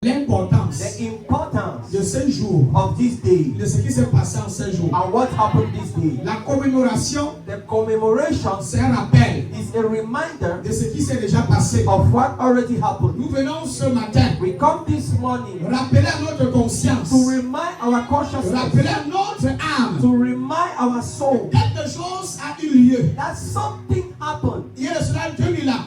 l'importance de ce jour, of this day, de ce qui s'est passé en ce jour. and what happened this day. La commémoration, The commemoration c'est un rappel is a reminder de ce qui s'est déjà passé. of what already happened. Nous venons ce matin We come this morning rappeler à notre conscience, to remind our consciousness, rappeler à notre âme, to remind our soul quelque chose a eu lieu. that something happened. Il y a cela 2000 ans.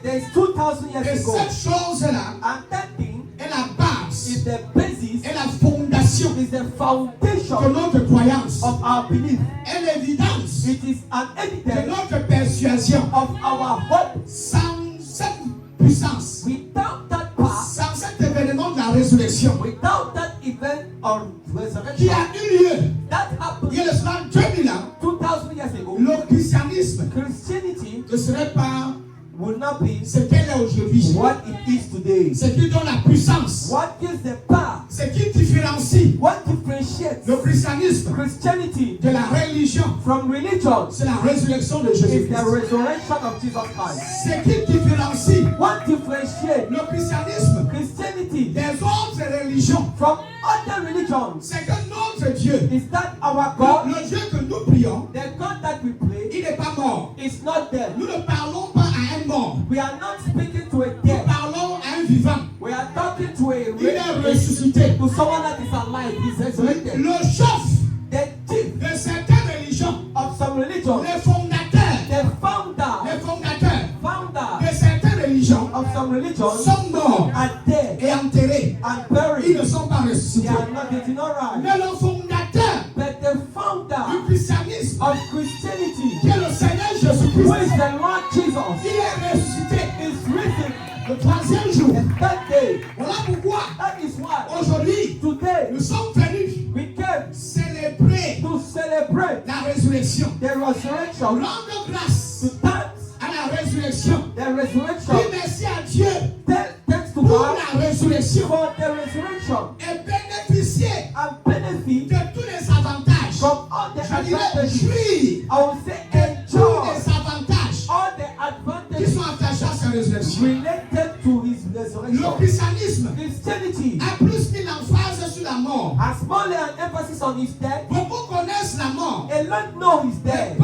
There's 2000 Et years ago. cette chose-là And that thing est la base, is the basis, est la fondation is the de foundation notre croyance. of our belief. Est l'évidence It is an de evidence notre persuasion. of our hope. Sans cette puissance, Without that power, sans cet événement de la résurrection without that event of qui resurrection a eu lieu that il y happened a cela 2000 ans, 2000 years ago, le christianisme Christianity ne serait pas will not be ce qu'elle est aujourd'hui. what it is today. Ce qui donne la puissance, What gives the power? ce qui différencie What differentiates le christianisme Christianity de la religion, from religion c'est la résurrection de is Jésus-Christ. the resurrection of Jesus Christ. Ce qui différencie What differentiates le christianisme Christianity des autres religions, from other religions c'est que notre Dieu, is that our God, le Dieu que nous prions, the God that we pray, il n'est pas mort. is not dead. Nous ne parlons pas à un mort. We are not speaking to a Nous dead. parlons à un vivant. We are talking to Il est a ressuscité. to someone that is alive. He's resurrected. Le chef The chief de certaines religions, of some religions, les fondateurs founder de certaines religions of some religions sont morts are dead et enterrés. and Ils buried. ne sont pas They ressuscités. are not, they did not rise. Mais le fondateur But the du founder christianisme, of Christianity, qui est le Seigneur who Jésus-Christ, is the Lord Jesus, il est ressuscité is risen le troisième jour. the third day. Voilà pourquoi That is why aujourd'hui, today nous sommes venus we came célébrer to celebrate la résurrection. the resurrection, Rendre grâce to thanks à la résurrection. the resurrection. Dis merci à Dieu Thanks to pour God la résurrection for the resurrection et bénéficier and benefit de tous les avantages. from all the Je dirais advantages. jouir I will say de tous enjoy les avantages all the qui advantages sont attachés à sa résurrection. related to his Le resurrection. christianisme Christianity a plus mis l'emphase sur la mort. has more an emphasis on his death. Beaucoup connaissent la mort, A lot know his mais death, peu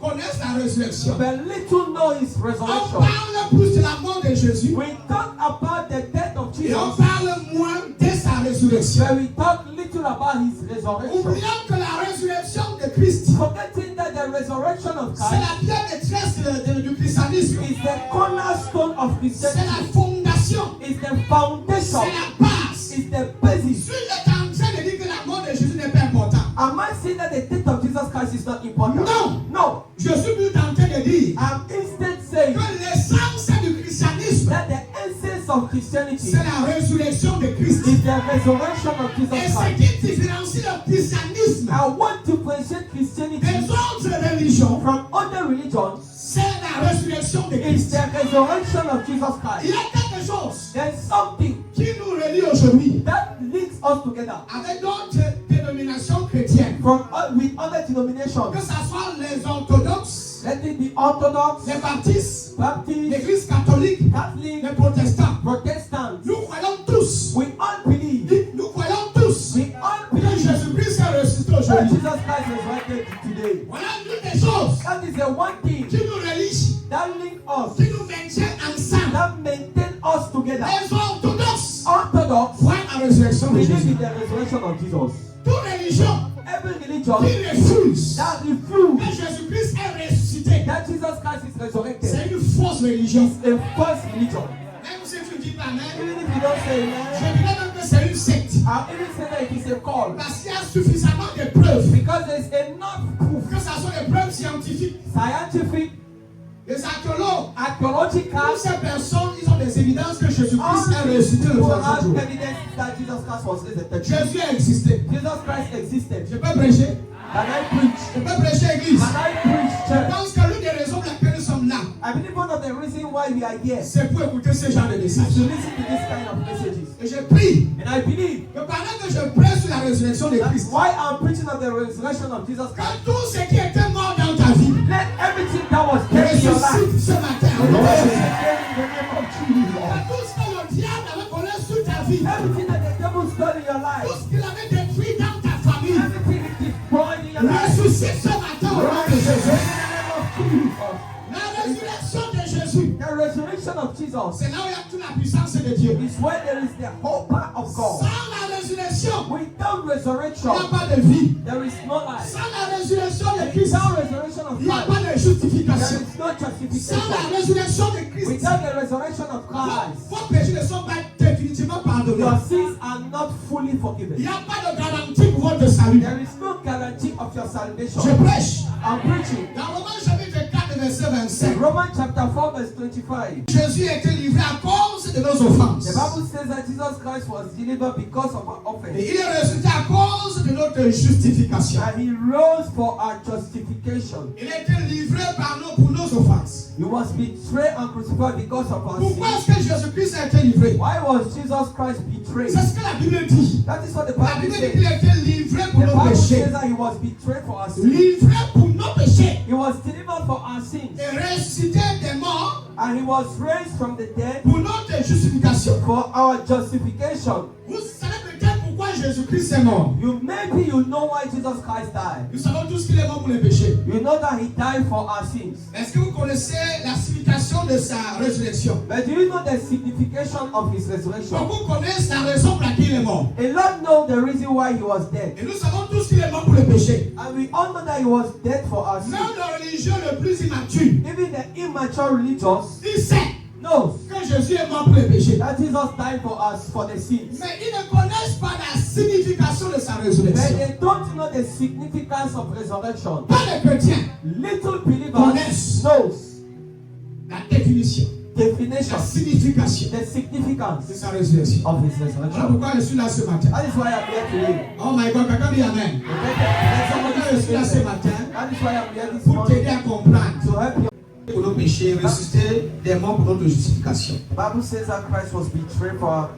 connaissent la résurrection. but little know his On resurrection. parle plus de la mort de Jésus We talk about the death of et on Jesus, parle moins de sa résurrection. but we talk little about his resurrection. Oublions que la résurrection de Christ, Forgetting that the resurrection of c'est Christ la pierre maîtresse du christianisme. is the cornerstone of C'est la Christianity, fondation, is the c'est foundation, la base. is the basis. Si est en train de dire que la mort de Jésus n'est pas importante, Am I saying that the death of Jesus Christ is not important? Non. No. je suis plutôt en train de dire I'm instead saying que l'essence du christianisme, that the essence of Christianity c'est la résurrection de Christ. is the resurrection of Et Jesus ce Christ. qui différencie le christianisme I want to differentiate Christianity des autres religions, from other religions c'est la résurrection de is Christ. the resurrection of Jesus Il Christ. y a quelque chose There's something qui nous relie aujourd'hui that links us together avec d'autres dénominations chrétiennes, with other denominations. que ce soit les orthodoxes, Let it be Orthodox, les baptistes, Baptist, l'église catholique, Catholic, les protestants. Protestants. Nous croyons tous, We all believe. nous croyons tous We all que believe Jésus-Christ est ressuscité that aujourd'hui. Jesus Christ is resurrected today. Voilà l'une des choses That is the one thing qui nous relie, that links us, qui nous maintient ensemble. that maintains us together. Les orthodoxes Orthodox croient à la résurrection de believe Jésus. in the resurrection of Jesus. Toute religion Every qui religion refuse that refuses que Jésus-Christ est ressuscité, that Jesus Christ is resurrected c'est une fausse religion. is a false religion. Même si tu dis pas même, Even if you don't say je amen, dirais même que c'est une secte. I'll even say that it is a call. Parce qu'il y a suffisamment de preuves, Because there's enough proof, que ce soit des preuves scientifiques, scientific, les archéologues, archaeological, toutes ces personnes, ils ont des évidences que all Jésus-Christ est these ressuscité le people troisième have jour. evidence that Jesus Christ was resurrected. Jésus a existé. Jesus Christ existed. Je peux prêcher. Can I preach? Je peux prêcher église. Can I preach, Je church? pense que l'une des raisons pour laquelle nous sommes là, I believe one of the reasons why we are here is c'est pour écouter ce genre de to messages. listen to this kind of messages. Et je prie And I believe que pendant que je prêche sur la résurrection de that's Christ, why I'm preaching of the resurrection of Jesus que Christ. tout ce qui était mort dans ta vie Let everything that was dead in your life ressuscite ce matin. rise again in the name of Jesus. Que tout ce que le diable avait collé sur ta vie, Everything that the devil stole in your life, tout ce qu'il avait détruit dans ta famille, everything it destroyed in your life, ressuscite ce matin au nom de in Jésus. the name of Jesus. La résurrection de Jésus, The resurrection of Jesus c'est là où il y a toute la puissance de Dieu. is where there is the whole power of God. Sans la résurrection, Without il n'y a resurrection, pas de vie. there is no life. Sans la résurrection de Christ, Without resurrection of il n'y a Christ, pas de there justification. is no Sans la justification. résurrection de Christ, Without the resurrection of Christ, vos péchés ne sont pas définitivement pardonnés. your sins are not fully Il forgiven. n'y a pas de garantie pour votre salut. There is no guarantee of your salvation. Je prêche. I'm preaching. Dans Romains chapitre 4, verset In 25, Romans chapter 4 verse 25, Jésus a été livré à cause de nos offenses. the Bible says that Jesus Christ was delivered because of our offense. Et il est ressuscité à cause de notre justification. And he rose for our justification. Il a été livré par nous pour nos offenses. He was betrayed and crucified because of our Pourquoi sins. est-ce que Jésus-Christ a été livré? Why was Jesus Christ betrayed? C'est ce que la Bible dit. That is what the La Bible Bible dit says. qu'il a été livré pour The nos Bible péchés. says that he was betrayed for our sins. Livré pour nos péchés. He was delivered for our sins. Et ressuscité des morts And he was raised from the dead pour notre justification. for our justification. Vous savez peut-être pourquoi Jésus-Christ est mort. Maybe you know why Jesus Christ died. Nous savons tous qu'il est mort pour les péchés. You know that he died for our sins. Est-ce que vous connaissez la signification de sa résurrection? But do you know the signification of his resurrection? Beaucoup connaissent la raison pour laquelle il est mort. A lot know the reason why he was dead. Et nous savons tous qu'il est mort pour les péchés. And we all know that he was dead for our sins. Même le religieux le plus immature, Even the immature religious il sait knows que Jésus est mort pour les péchés. that Jesus died for us for the sins. Mais ils ne connaissent pas la signification de sa But résurrection. they don't know the significance of resurrection. Pas les chrétiens Little believers connaissent knows la définition, definition, la signification the significance de sa résurrection. of his Voilà resurrection. pourquoi je suis là ce matin. That is why I'm here today. Oh my God, quelqu'un dit Amen. Let somebody Pourquoi je suis là ce say amen. matin? That is why I'm here this Pour morning t'aider à comprendre to help you. pour nos péchés, ressusciter des morts pour notre justification. The Bible says that Christ was betrayed for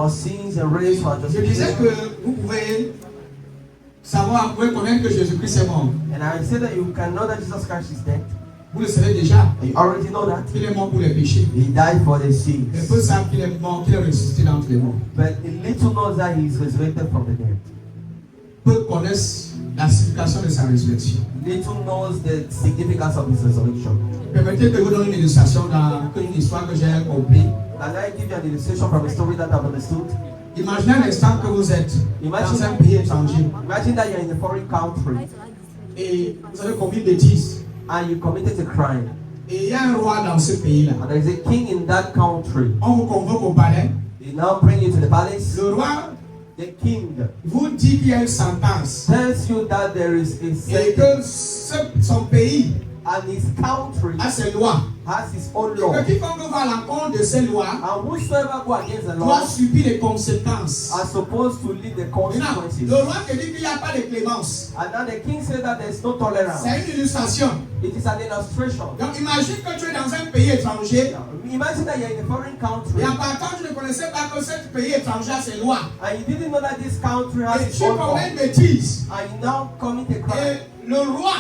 sins and raised for our Je disais justification. que vous pouvez savoir, vous pouvez connaître que Jésus-Christ est mort. And I say that you can know that Jesus Christ is dead. Vous le savez déjà. You already know that. Il est mort pour les péchés. He died for the Les sins. peu savent qu'il est mort, qu'il est ressuscité d'entre les morts. But little knows that he is resurrected from the dead. Peu connaissent la signification de sa résurrection. Little knows the significance of his resurrection. Permettez que je vous donne une illustration une histoire que j'ai compris. And I give you an illustration from a story that I've understood. Imaginez un instant que vous êtes dans un pays étranger Imagine that you're in a foreign country et vous avez commis une bêtise. and you committed a crime. Et il y a un roi dans ce pays-là. And there is a king in that country. On vous convoque au palais. They now bring you to the palace. Le roi The king vous dit qu'il y a une sentence tells you that there is a et sentence que son pays and his country a ses lois. has his own Et law. que quiconque va à l'encontre de ces lois And whosoever go against the doit law subir les conséquences. are supposed to live the Maintenant, consequences. le roi te dit qu'il n'y a pas de clémence. And now the king said that there is no tolerance. C'est une illustration. It is an illustration. Donc imagine que tu es dans un pays étranger Imagine that you're in a foreign country et en partant tu ne connaissais pas que ce pays étranger a ses lois. and you didn't know that this country has Et its tu own law. commets une bêtise. And you now commit a crime. Et le roi,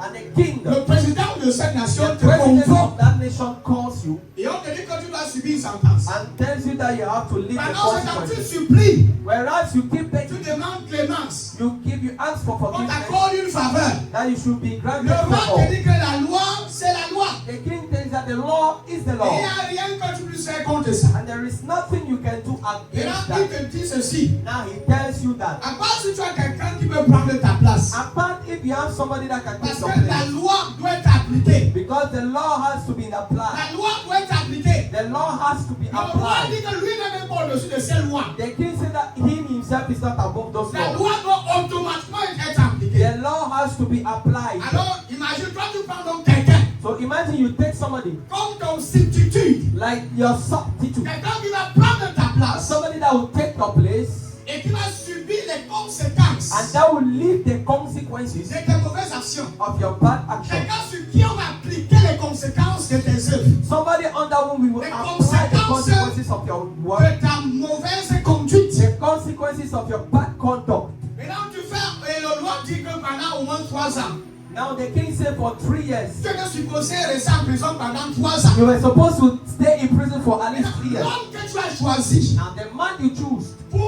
And the king, le président de cette nation the te president convoque of that nation calls you et on te dit que tu dois subir une sentence. and tells you that you have to live the Pendant ce temps, tu consequences. supplies, Whereas you keep tu begging, demandes clémence. you ask for On forgiveness, t'accorde une faveur. that you should be granted Le roi favor. te dit que la loi, c'est la loi. The king tells that the law is the Et il law. n'y a rien que tu puisses faire contre ça. And there is nothing you can do Et là, against il that. te dit ceci. Now he tells you that. À part si tu as quelqu'un qui peut prendre ta place. Apart if you have somebody that can take Parce your que la place. loi doit être appliquée. Because the law has to be applied. La loi doit être appliquée. The law has to be Le roi applied. dit que lui n'est même pas au-dessus de ces lois. The king said that him himself is not above those La laws. loi doit automatiquement être appliquée. The law has to be applied. Alors, imagine-toi, tu prends donc quelqu'un So imagine you take somebody comme ton substitut. like your substitute, Quelqu'un qui va prendre ta place somebody that will take your place et qui va subir les conséquences and that will live the consequences de tes mauvaises actions. of your bad action. Quelqu'un sur qui on va appliquer les conséquences de tes œuvres, Somebody under whom we will The apply the consequences of your work, de ta mauvaise conduite. the consequences of your bad conduct. Maintenant, tu fais, et le roi dit que pendant au moins 3 ans, Now the king said for 3 years, tu es supposé rester en prison pendant 3 ans. you were supposed to stay in prison for at least 3 years. L'homme que tu as choisi Now the man you choose pour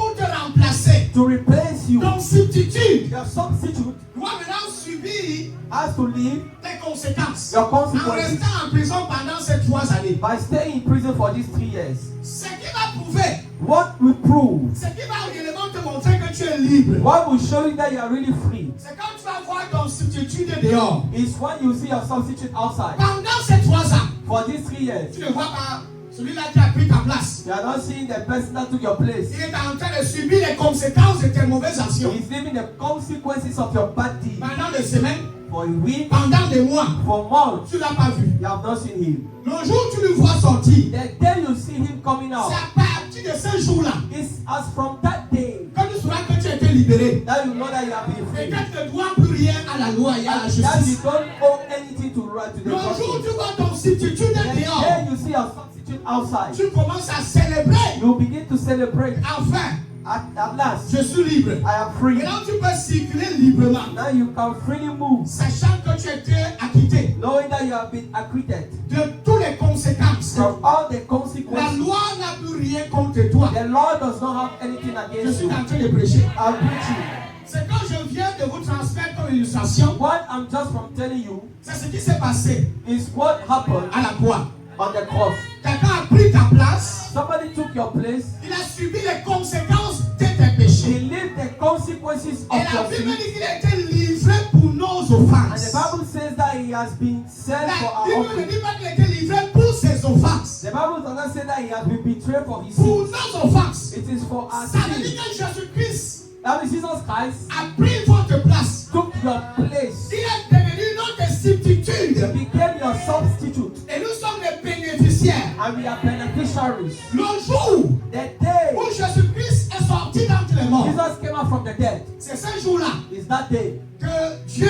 to replace you. Ton substitut Your substitute doit maintenant subir has to live tes conséquences. your En consequences restant en prison pendant ces 3 années. by staying in prison for these 3 years. Ce qui va prouver, What will prove, ce qui va réellement te montrer que tu es libre, what will show you that you are really free, c'est quand tu vas voir ton substitut de dehors. is when you see your substitute outside. Pendant ces 3 ans, For these 3 years, tu ne vois pas celui-là qui a pris ta place. you are not seeing the person that took your place. Il est en train de subir les conséquences de tes mauvaises actions. He's living the consequences of your bad deed. Pendant des semaines, For a week, pendant des mois, for months, tu ne l'as pas vu. you have not seen him. Le jour où tu le vois sortir, The day you see him coming out, c'est à partir de ce jour-là it's as from that day que tu sauras que tu as été libéré. that you know that you have been Et free. que tu ne dois plus rien à la loi et à la That you justice. don't owe anything to right to the Le jour où justice. tu vois ton substitut de The dehors, day you see your substitute outside, tu commences à célébrer. you begin to celebrate. Enfin, At last, je suis libre. I am free. Maintenant, tu peux circuler librement, Now you can freely move, sachant que tu as été acquitté knowing that you have been acquitted de toutes les conséquences. from all the La consequences. loi n'a plus rien contre toi. The Lord does not have anything Je against suis you. en train de prêcher. I'll preach you. C'est quand je viens de vous transmettre comme illustration, What I'm just from telling you c'est ce qui s'est passé is what happened à la croix. on the cross. Quelqu'un a pris ta place, Somebody took your place. il a subi les conséquences de tes péchés. He lived the consequences Et of la your Bible sin. dit qu'il a été livré pour nos And the offenses. Bible says that he has been sent for La our Bible ne offense. dit pas qu'il a été livré pour ses offenses. The Bible does not say that he has been betrayed for his Pour sins. nos offenses. It is for our Ça veut dire sins. que Jésus-Christ That means Jesus Christ a pris votre place. took your place. Il est devenu notre substitut. He became your substitute. Et nous sommes les bénéficiaires. And we are beneficiaries. Le jour The day où Jésus-Christ est sorti d'entre les morts, Jesus came out from the dead c'est ce jour-là is that day que Dieu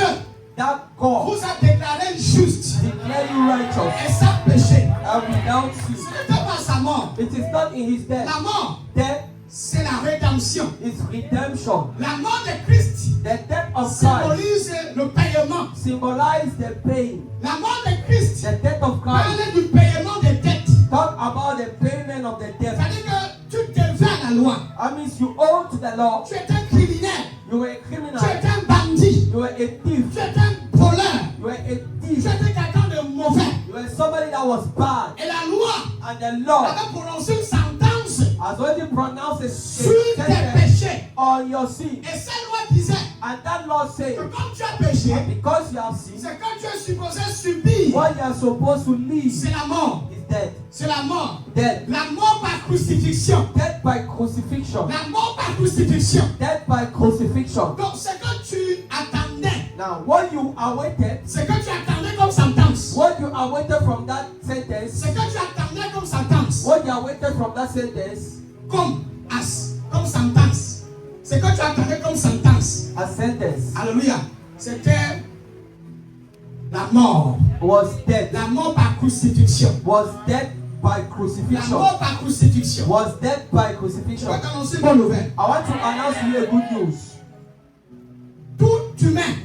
that God vous a déclaré juste declared you righteous et sans péché. and without Ce sin. n'était pas sa mort. It is not in his death. La mort, Death c'est la rédemption. is redemption. La mort de Christ The death of Christ symbolise le paiement. symbolizes the pain. La mort de Christ The death of Christ parle du paiement des dettes. talk about the payment of the debt. C'est-à-dire que tu devais à la loi. That means you owe to the law. Tu étais criminel. You were a Tu criminal. étais un bandit. You were a thief. Tu étais un voleur. You were a Tu thief. étais quelqu'un de mauvais. You were somebody that was bad. Et la loi And the law avait prononcé une sentence has already pronounced a sur tes sentence péchés. on your sin. Et cette loi disait And that law says, que comme tu as péché, because you have sinned, c'est que tu es supposé subir. what you are supposed to live C'est la mort. is death. C'est la mort. Death. La mort par crucifixion. Death by crucifixion. La mort par crucifixion. Death by crucifixion. Donc ce que tu attendais, Now, what you awaited, ce que tu attendais comme sentence, what you awaited from that sentence, ce que tu attendais comme sentence, what you awaited from that sentence, comme sentence, ce que tu attendais comme sentence, a sentence, alléluia, c'était la mort. was death. La mort par crucifixion. Was death by La crucifixion. mort par crucifixion. Was death by Je crucifixion. vais t'annoncer une bonne nouvelle. I want to announce to you a good news. Tout humain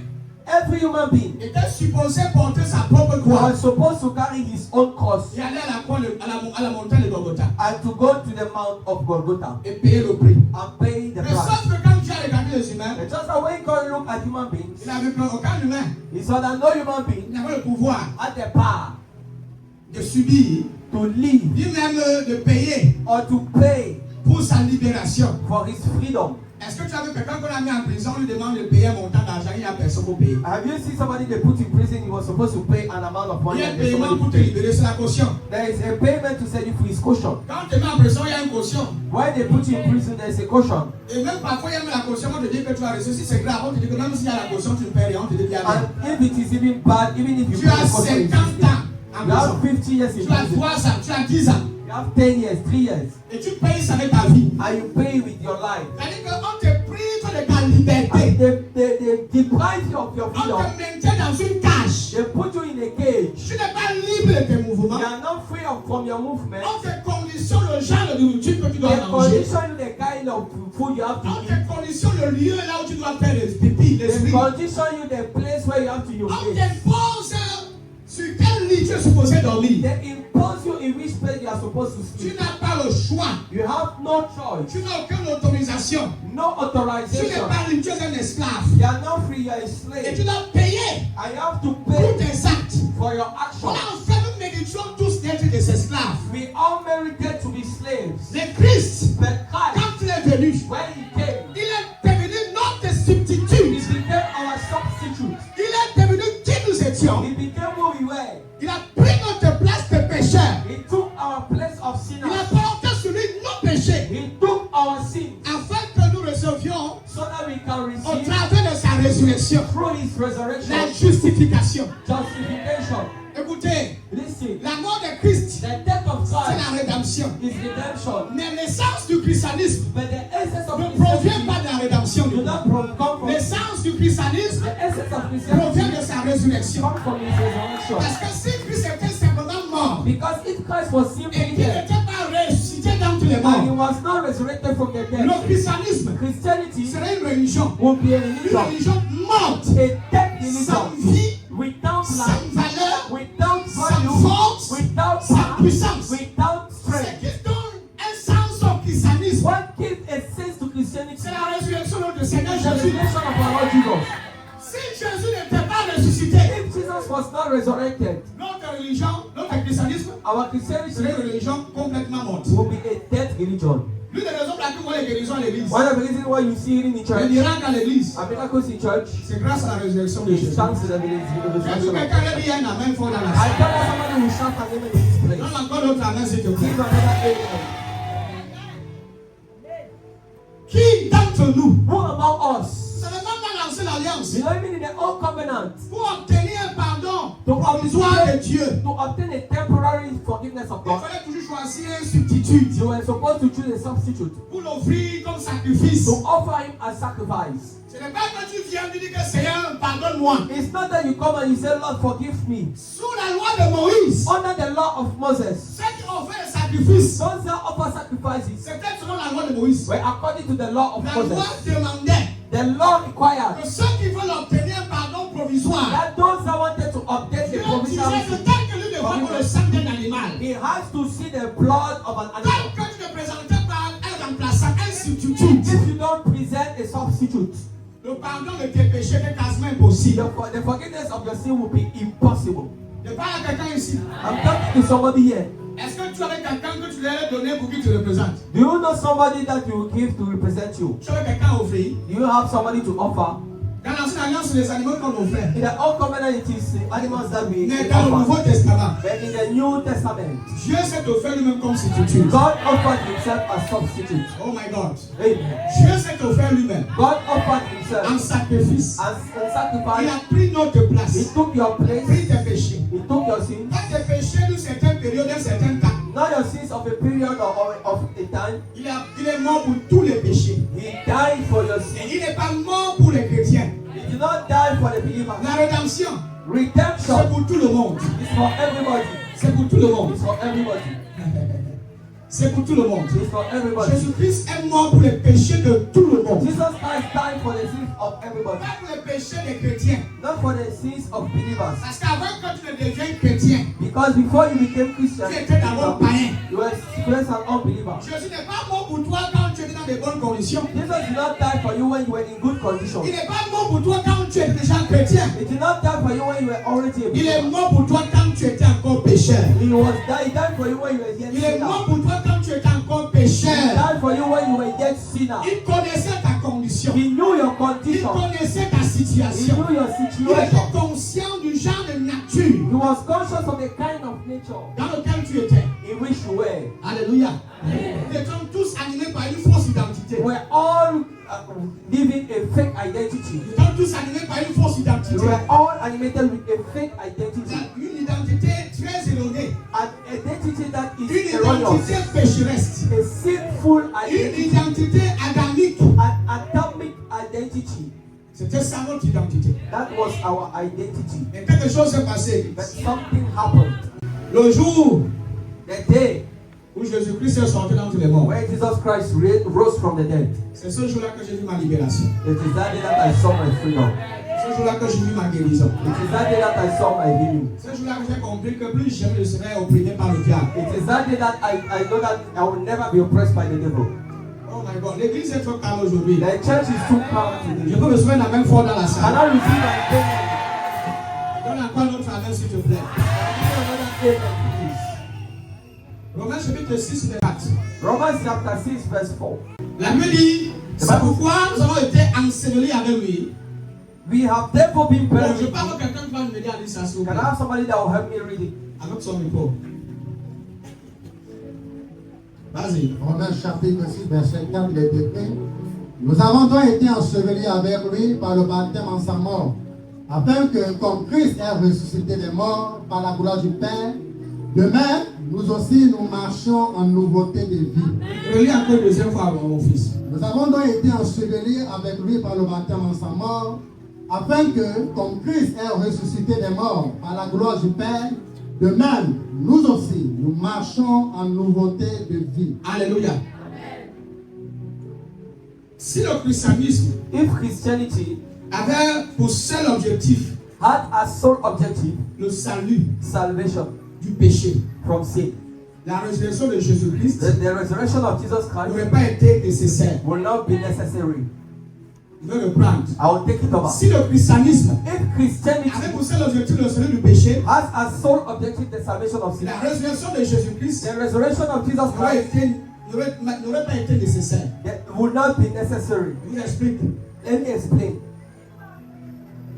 Every human being était supposé porter sa propre croix was supposed to carry his own cross et aller à la croix, à la montagne de Golgotha and to go to the Mount of Golgotha et payer le prix. and pay the Mais price. sauf que quand Dieu a regardé les humains, But just that when God looked at human beings, il a vu qu'aucun humain he saw that no human being n'avait le pouvoir had the power de subir, to live ni même de payer or to pay pour sa libération. for his freedom. Est-ce que tu as vu quelqu'un qu'on a mis en prison, on lui demande de payer un montant d'argent, il n'y a personne pour payer. Have you seen somebody they put in prison? He was supposed to pay an amount of Il money. y a un And then paiement somebody- pour te libérer, c'est la caution. there is a payment to set you free. It's caution. Quand tu te mets en prison, il y a une caution. When they put you in prison, there is a caution. Et même parfois, il y a même la caution, on te dit que tu as reçu. Si c'est grave, on te dit que même s'il y a la caution, tu ne paies rien, on te dit bien. And if it is even bad, even if you Tu pay as the caution, it's 50 ans en you have prison. 50 years in Tu as prison. 3 ans, tu as 10 ans. You have 10 years, 3 years. Et tu payes ça avec ta vie. And you pay with your life. C'est-à-dire qu'on te prive de ta liberté. And they deprive you of your On freedom. te maintient dans une cage. They put you in a cage. Tu n'es pas libre de tes mouvements. You are not free from your movement. On te conditionne le genre de nourriture que tu They dois manger. condition you the kind of food you have to On eat. te conditionne le lieu là où tu dois faire les pipis, les They spris. condition you the place where you have to On urinate. t'impose sur quel lit tu es supposé dormir. They tells you in which place you are supposed to Tu sleep. n'as pas le choix. You have no choice, Tu n'as aucune autorisation. no Tu n'es authorization. pas libre, tu es un esclave. You are not free, you are a Et slave. tu dois payer I have to pour pay tes actes. for your action. Voilà, en fait, nous méritons tous d'être des esclaves. We all merited to be slaves. Le Christ, But Christ, quand il est venu, when he came, il est devenu notre substitut. he became our substitute. Il est devenu qui nous étions. He became who we were. Il a pris notre place de pécheur. He took our place of Il a sinners. porté sur lui nos péchés. He took our sins Afin que nous recevions, so that we can au receive travers de sa résurrection, through his la resurrection justification. justification. Écoutez, Listen, la mort de Christ, the death of c'est Christ la rédemption. is redemption. Mais l'essence du christianisme But the essence of ne provient Christianity pas de la rédemption. do not come from L'essence du christianisme the essence of provient Christianity de sa résurrection. come from his resurrection. Parce que si Christ était simplement mort Because if Christ was et simply qu'il dead n'était pas ressuscité d'entre les and he morts, was not resurrected from the dead, le christianisme Christianity serait une religion. would be a Une religion, religion morte, a dead sans religion, vie, without sans life, valeur, without sans value, force, without sans power, puissance. without Ce strength. qui donne un sens au christianisme, What gives a sense to Christianity? c'est la résurrection de notre The Seigneur Jésus. resurrection of our Lord Jesus. Si Jésus n'était pas ressuscité, If Jesus was not resurrected, notre religion, notre christianisme, our serait une Christianity religion complètement morte. will be a dead religion. L'une des raisons pour laquelle on voit les guérisons à l'église, One of the reasons why you see it in the les church, miracles à l'église, and miracles in church, c'est grâce à la résurrection de is Jésus. thanks to the J'ai vu resurrection of quelqu'un qui dit un amen fort dans la I salle. tell you somebody who shout an amen in this place. Donne encore l'autre amen s'il te plaît. Give another amen. Qui d'entre nous, Who among us, vous savez, même dans l'ancienne alliance, you know, even in the old covenant, pour obtenir un pardon to provisoire de Dieu, to obtain a temporary forgiveness of il God, fallait toujours choisir un substitut you were supposed to choose a substitute pour l'offrir comme sacrifice. to offer him as sacrifice. Ce n'est pas que tu viens lui dire que Seigneur, pardonne-moi. It's not that you come and you say, Lord, forgive me. Sous la loi de Moïse, Under the law of Moses, ceux qui ont fait le sacrifice, those that offer sacrifices c'était selon la loi de Moïse. were according to the law of La loi Moses. demandait The law required que ceux qui veulent obtenir un pardon provisoire, that those that wanted to obtain Dieu the provisional disait que tant que lui ne voit pas le sang d'un animal, he has to see the blood of an tant animal. que tu ne présentais pas un remplaçant, un substitut, If you don't present a substitute, le pardon de tes péchés est quasiment impossible. the forgiveness of your sin will be impossible. Je parle à quelqu'un ici. I'm talking to somebody here. Est-ce que tu avais quelqu'un que tu lui allais donner pour qu'il te représente? Do you know somebody that you will give to represent you? Tu avais quelqu'un à offrir? Do you have somebody to offer? Dans l'ancienne alliance, les animaux qu'on offrait. In the old covenant, it is the animals that we Mais dans le Nouveau offer. Testament, But in the New Testament, Dieu s'est offert lui-même comme substitut. God offered himself as substitute. Oh my God. Amen. Dieu s'est offert lui-même God offered en himself sacrifice. as a Il sacrifice. a pris notre He place. took your place. Pris tes péchés. He took your sins. Pas tes péchés d'une certaine période, d'un certain temps. Not your sins of a period or of a time. Il est mort pour tous les péchés. He died for your Et sins. il n'est pas mort pour les chrétiens. He did not die for the believers. La rédemption, c'est Redemption pour tout le monde. is for everybody. C'est pour tout le monde. It's for everybody. C'est pour tout le monde. It's for everybody. Jésus-Christ est mort pour les péchés de tout le monde. Jesus Christ died for the sins of everybody. Pas pour les péchés des chrétiens. Not for the sins of believers. Parce qu'avant que tu ne deviennes chrétien, Because before you became Christian, tu étais d'abord païen. you were first an unbeliever. Jésus n'est pas mort pour toi quand tu étais dans de bonnes conditions. Jesus did not die for you when you were in good condition. Il n'est pas mort pour toi quand tu étais déjà chrétien. He did not die for you when you were already a Il est believer. mort pour toi quand tu étais encore pécheur. He died for you when you were yet Il est sinner. mort pour toi quand tu étais encore He pécheur. died for you when you were yet sinner. Il connaissait ta condition. He knew your Il condition. connaissait ta He situation. knew your Il situation. était conscient du genre de nature He was conscious of the kind of nature dans lequel tu étais. in which you were. Alléluia. Nous étions tous animés par une fausse identité. We were all living a fake identity. Nous étions tous animés par une fausse We identité. were all animated with a fake identity. Une identité très erronée. An identity that Une is erroneous. identité pécheresse. A sinful Une identity. identité adamique. An atomic identity. C'était ça notre identité. That was our identity. Et quelque chose s'est passé. But something happened. Le jour The day où Jésus-Christ est sorti d'entre les morts, when Jesus Christ rose from the dead, c'est ce jour-là que j'ai vu ma libération. it is that day that I saw my freedom. Ce jour-là que j'ai vu ma guérison. It is that day that I saw my healing. Ce jour-là que j'ai compris que plus jamais je serai opprimé par le diable. It is that day that I know that I will never be oppressed by the devil. Oh my God, l'église est trop calme aujourd'hui. The church is too calm Je today. peux me souvenir la même fois dans la Can salle. I receive an amen? Donne encore notre amen s'il te plaît. Give another amen, please. Romains chapitre 6, verset 4. Romans chapter 6, verse 4. La Bible dit, c'est pourquoi nous avons été ensevelis avec lui. We have therefore been Bon, buried. je with parle him. à quelqu'un qui va m'aider à lire ça, s'il vous Can plaît. I have somebody that will help me read it? Avec son micro. Vas-y. Romains chapitre 6, verset 4, il est écrit: Nous avons donc été ensevelis avec lui par le baptême en sa mort, afin que, comme Christ est ressuscité des morts par la gloire du Père, de même, nous aussi nous marchions en nouveauté de vie. Relis encore une deuxième fois, mon fils. Nous avons donc été ensevelis avec lui par le baptême en sa mort, afin que, comme Christ est ressuscité des morts par la gloire du Père, de même, nous aussi, nous marchons en nouveauté de vie. Alléluia. Si le christianisme If Christianity avait pour seul objectif had as sole objective le salut salvation du péché, from sin, la résurrection de Jésus-Christ the resurrection of Jesus Christ n'aurait pas été nécessaire. will not be necessary. Je vais le prendre. I will take it over. Si le christianisme If Christianity avait pour seul objectif le salut du péché, has as sole objective the salvation of sin, la résurrection de Jésus-Christ the resurrection of Jesus n'aurait Christ pas été nécessaire. will not be necessary. Je vous explique. Let me explain.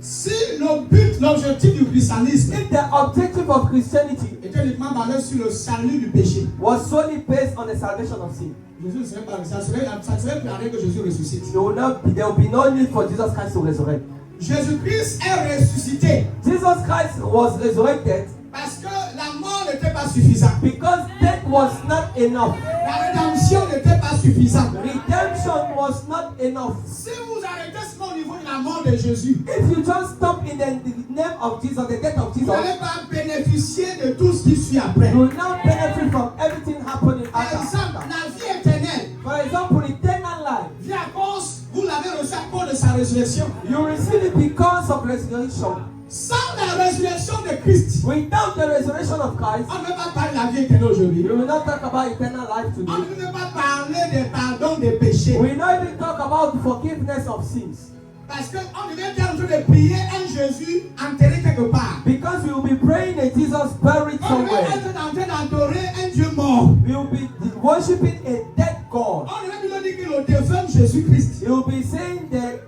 Si le but, l'objectif du christianisme If the objective of Christianity était uniquement basé sur le salut du péché, was solely based on the salvation of sin, Jésus ne serait pas ça serait plus arrivé que Jésus ressuscite. there will be no need for Jesus Christ to resurrect. Jésus-Christ est ressuscité Jesus Christ was resurrected parce que la mort n'était pas suffisante. because death was not enough. La rédemption n'était pas suffisante. Redemption was not enough. Si vous arrêtez seulement au niveau de la mort de Jésus, If you just stop in the name of Jesus, the death of vous Jesus, n'allez pas bénéficier de tout ce qui suit après. you will now benefit from everything happening Par after. exemple, la vie éternelle For example, eternal life, vient à cause, vous l'avez reçu à cause de sa résurrection. you receive it because of resurrection. Sans la résurrection de Christ, Without the resurrection of Christ, on ne peut pas parler de la vie éternelle aujourd'hui. we will not talk about eternal life On today. ne peut pas parler des pardons des péchés. We will not even talk about forgiveness of sins. Parce qu'on devait être en train de prier un Jésus enterré quelque part. Because we will be praying a Jesus buried On devait somewhere. être en train d'adorer un Dieu mort. We will be worshiping a dead God. On devait plutôt dire que le défunt Jésus-Christ. You will be saying that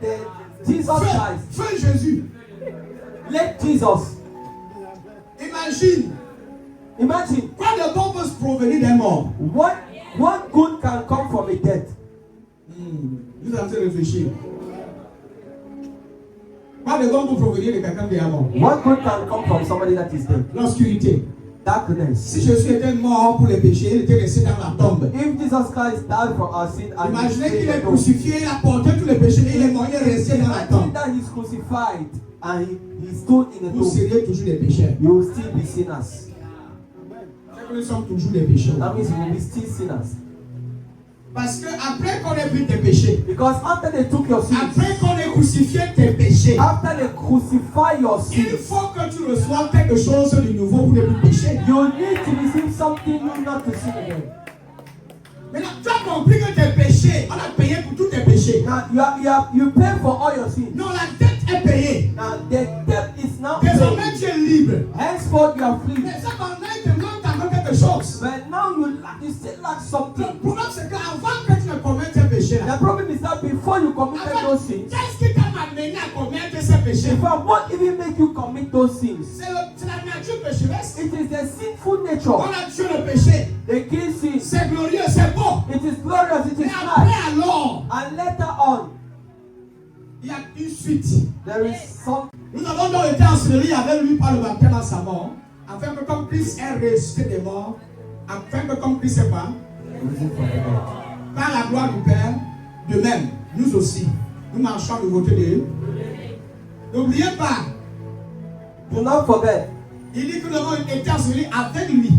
Jesus Christ. Feu Jésus. Let Jesus. Imagine Quoi de bon peut se provenir d'un mort? what good can come from a death. Vous êtes en train de réfléchir. Quoi de bon peut provenir de quelqu'un qui est mort? What good can come from somebody that is dead? L'obscurité. Darkness. Si Jésus était mort pour les péchés, il était resté dans la tombe. If Jesus Christ died for our sin and he Imaginez qu'il stayed est in the tomb, crucifié, il a porté tous les péchés, mais il est mort, il est resté dans la imagine tombe. that he's crucified and he stood in the Vous tomb, seriez toujours des pécheurs. you will still be sinners. C'est que nous sommes toujours des pécheurs. That means you will be still sinners. Parce que après qu'on ait pris tes péchés, Because after they took your sins, après qu'on ait crucifié tes péchés, after they crucify your il sins, faut que tu reçoives quelque chose de nouveau pour ne plus pécher. you need to receive something new not to sin again. Maintenant, tu as compris que tes péchés, on a payé pour tous tes péchés. Now you pay for all your sins. Non, la dette est payée. Now the debt is now Désormais, paid. tu es libre. Henceforth you are free. Mais ça, pendant il te manque encore quelque chose. But now you still lack Le something. problème, c'est qu'avant que tu ne commettes tes péchés, The problem is that before you committed those sins, qu'est-ce qui t'a amené à commettre ces péchés? in fact, what even make you commit those sins? C'est la nature pécheresse. It is the sinful On nature, a tué le péché. the kill sin. C'est glorieux, c'est beau. It is glorious, it Mais is après nice. alors, And later on, il y a une suite. there is some. Nous avons donc été ensevelis avec lui par le baptême dans sa mort, afin que comme Christ est ressuscité des morts, afin que comme Christ est pas, par la gloire du Père, de même, nous aussi, nous marchons de côté de. N'oubliez pas, Do not forget il dit que nous avons été ensevelis avec lui.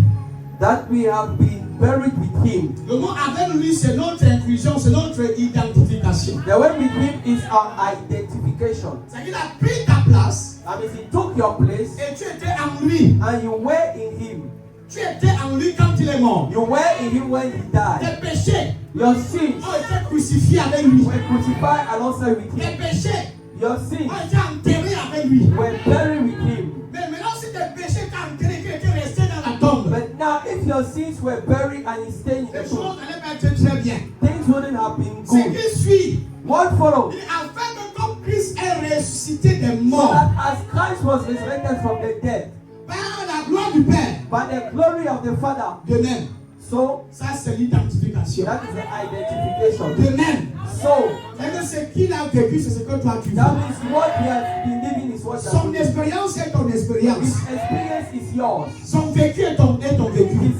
that we have been buried with him. Le mot avec lui, c'est notre inclusion, c'est notre identification. The way with him is our identification. C'est qu'il a pris ta place That means he took your place et tu étais en lui. and you were in him. Tu étais en lui quand il est mort. You were in him when he died. Tes péchés Your sins ont été crucifiés avec lui. were crucified alongside with Tes him. péchés Your sins ont été enterrés avec lui. were buried with him. Mais maintenant, si tes péchés étaient enterrés, qui étaient restés dans la tombe, But now, if your sins were buried and he stayed in the les tomb, choses n'allaient pas être très bien. things wouldn't have been Ce good. qui suit, What followed? afin que comme Christ est ressuscité des So morts that as Christ was resurrected from the dead, par la gloire du Père, by the glory of the Father, de même, so ça c'est l'identification. that is the identification. De même, So c'est que ce qu'il a vécu, c'est ce que toi tu that vis. means what he has been living is what you Son have. expérience est ton His expérience. experience is yours. Son vécu est ton vécu.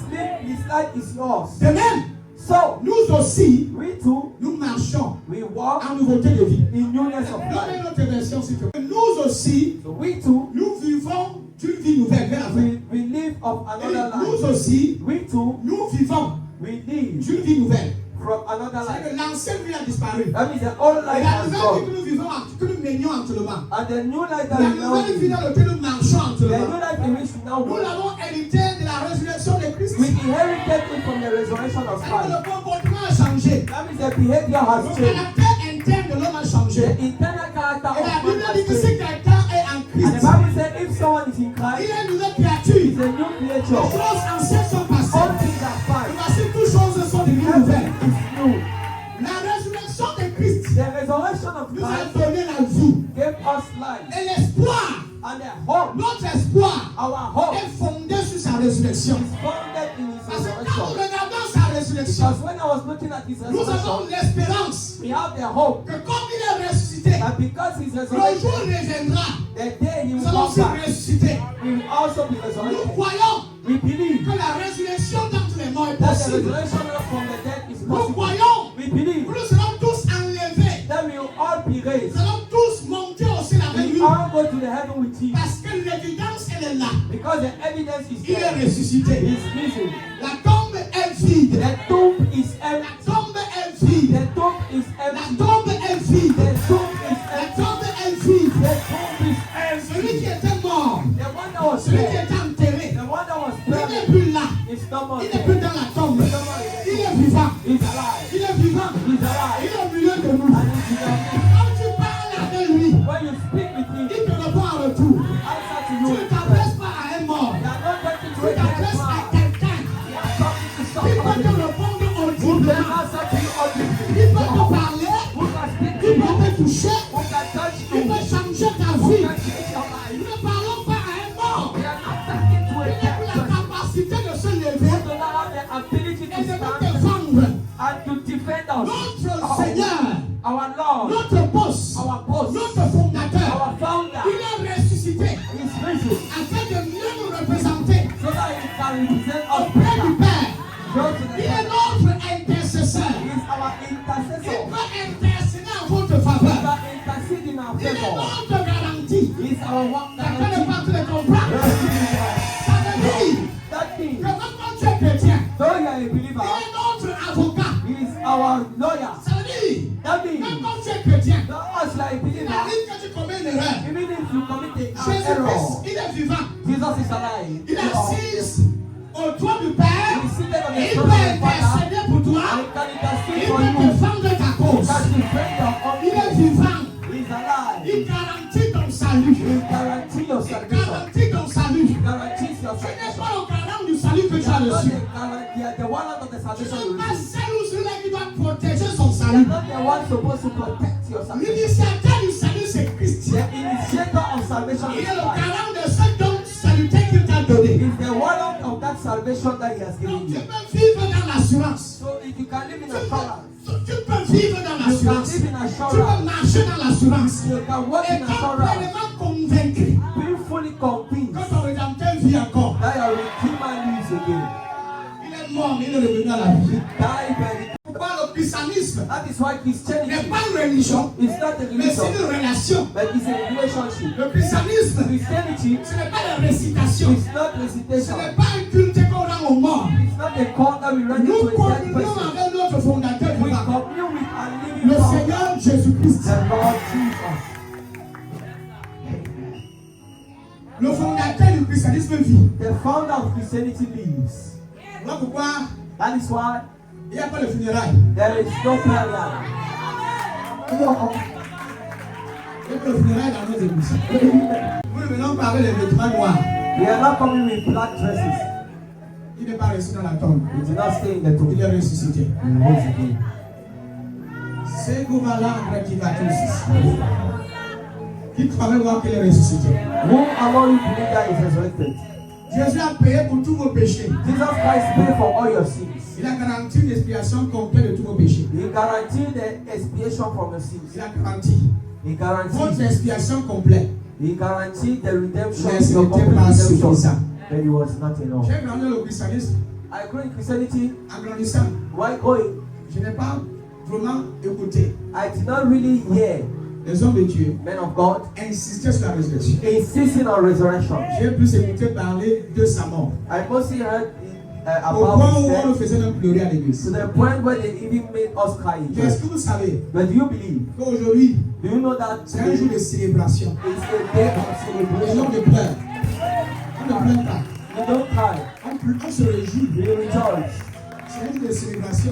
His life is yours. De même, So nous aussi, we too, nous marchons we walk en nouveauté de vie. in newness of Donnez life. notre version, s'il te plaît. Nous aussi, So we too, nous vivons d'une vie nouvelle. Vers la fin. we live of Et another nous life. aussi, We too, nous vivons we live d'une vie nouvelle. from another C'est life. que l'ancienne vie a disparu. That means the old Et life la has nouvelle vie gone. que nous vivons, que nous menions actuellement. And the new life that La we now nouvelle vie live, dans laquelle nous marchons the new actuellement. life in which we now Nous walk, l'avons hérité de la résurrection de Christ. we inherited it from the resurrection of C'est-à-dire que Christ. le comportement a changé. That means the behavior has Le changed. caractère interne de l'homme a changé. The internal character Et la of Bible man dit has que si changed. quelqu'un est en And the Christ, Bible says if someone is in il Christ, est une nouvelle he's créature. a new Les creature. choses anciennes sont All passées. things are Et fine. voici toutes choses sont devenues nouvelles. Everything is new. La résurrection de Christ The resurrection of nous a Christ donné la vie. gave us life. Et l'espoir, And the hope, notre espoir, our hope, est fondé sur sa résurrection. is founded in his Parce que quand nous resurrection. regardons sa résurrection, Because when I was looking at his nous avons resurrection, l'espérance we have the hope que comme il est ressuscité, that because his le jour resurrection, reviendra, the day he nous will allons come aussi back, ressusciter. we will also be Nous resurrected. croyons We believe que la résurrection d'entre les morts est that the possible. resurrection from the dead is Nous possible. croyons We believe que nous serons tous enlevés. that we will all be raised. Nous allons tous monter au ciel avec We lui. all go to the heaven with him. Parce que l'évidence, elle est là. Because the evidence is Il est there. ressuscité. He is risen. La tombe est vide. The tomb is La empty. tombe est vide. The tomb is La empty. tombe est vide. The tomb is La empty. tombe est vide. The tomb is Celui qui empty. était mort, The one that was celui qui dead, était enterré, the one that was il n'est buried, plus là. is no more Il n'est plus dead. dans la tombe. He's no more in the Il est tomb. vivant. He's alive. Il est vivant. He's Il alive. est au milieu de nous. And he's in your midst. Quand tu parles avec lui, When you speak with him, il te répond en retour. answer to Tu you. ne t'adresses pas à un mort. You are not talking to Tu a dead t'adresses à man. quelqu'un You are talking to qui peut te somebody répondre who can audiblement. answer to you audibly. Il peut te parler. Who can speak to Il you. peut te toucher. Who can touch Il you. peut changer ta Who vie. can change your life. Nous ne parlons pas à un mort. We are not talking to a Il n'a dead plus la person. capacité de se We lever do not have the ability et to de nous stand défendre. and to defend us. Notre Seigneur, Our Lord, notre boss, our boss, notre fondateur, our founder il est ressuscité is risen afin de mieux nous représenter so that he can represent us auprès du better. Père. Go to the Il est heaven. notre intercesseur. He is our Il intercessor. peut intercéder en votre He faveur. can intercede in our Il est favor. notre garantie. He is our one Quelqu'un n'est guarantee. pas tous les comprendre. Ça veut dire That thing, que même quand tu es chrétien, though you are a il believer, est notre avocat. he is our lawyer. Ça veut dire, That même means, quand tu es chrétien, though us like a il believer, arrive que tu commets une erreur. even if you commit an Jésus-Christ, error, il est vivant. Jesus is alive. Il assise au trône du Père. He is seated on Et the il throne peut of the Father. intercéder pour toi. And he can intercede Il for peut you. défendre ta He cause. can defend your Il est cause. vivant. He is alive. Il garantit ton salut. He guarantee your Il salvation. garantit ton salut. He guarantees your Tu n'es salvation. pas au garant du salut que tu You as are not reçu. the one out of the Tu salvation n'es you pas receive. celle ou celui qui doit protéger son You are salut. not the one supposed to protect your salvation. L'initiateur du salut, c'est Christ. The initiator of salvation Il is est le Christ. garant de ce don salutaire qu'il t'a He donné. is the warrant of that salvation that he has given Donc tu you. peux vivre dans l'assurance. So if you can live in assurance, Tu peux vivre dans you can l'assurance. live in Tu peux assurance, marcher dans l'assurance. you can walk Et in assurance, complètement convaincu being fully convinced que ton rédempteur vit encore. that your Redeemer lives again. Il est mort, mais il est revenu à la vie. He died by Pourquoi le christianisme That is why n'est Christianity pas une religion, is not a mais c'est religion, une relation. but it's a relationship. Le christianisme, Christianity ce n'est pas la récitation. is not Ce recitation. n'est pas un culte qu'on rend on meurt. It's not the call that we run Nous into a dead communions person. avec notre fondateur du We pape, commune with our living le God, Seigneur Jésus-Christ. the Lord Jesus. Le fondateur du christianisme vit. The founder of Christianity lives. Voilà pourquoi That is why il n'y a pas de funérailles. there is no burial. Il n'y a pas de funérailles dans nos églises. Nous ne venons pas avec les vêtements noirs. We are not coming with black dresses. Il n'est pas resté dans la tombe. We do not stay in the tomb. Il est ressuscité. We rose again. C'est Gouvalandre qui va tous. Qui travaille voir qu'il est ressuscité. Who among you believe that is resurrected? Jésus a payé pour tous vos péchés. Jesus Christ paid for all your sins. Il a garanti une expiation complète de tous vos péchés. He guaranteed the expiation from your sins. Il a garanti He votre guaranteed. expiation complète. He guaranteed the redemption. Mais ce Your n'était complete pas redemption. suffisant. But it was not enough. J'ai grandi dans le christianisme. I grew in Christianity. En grandissant, While going, je n'ai pas vraiment écouté I did not really hear les hommes de Dieu men of God insister sur la résurrection. insisting on resurrection. J'ai plus écouté parler de sa mort. I mostly heard Au point about où his on nous death, faisait même pleurer à to l'église. the point where they even made us cry in Mais church. est-ce que vous savez But do you believe? qu'aujourd'hui, Do you know that c'est un today jour de is célébration? a day of Et celebration? l'homme de pleure. On ne pleure pas. You don't cry. On se réjouit. You rejoice. C'est un jour de célébration.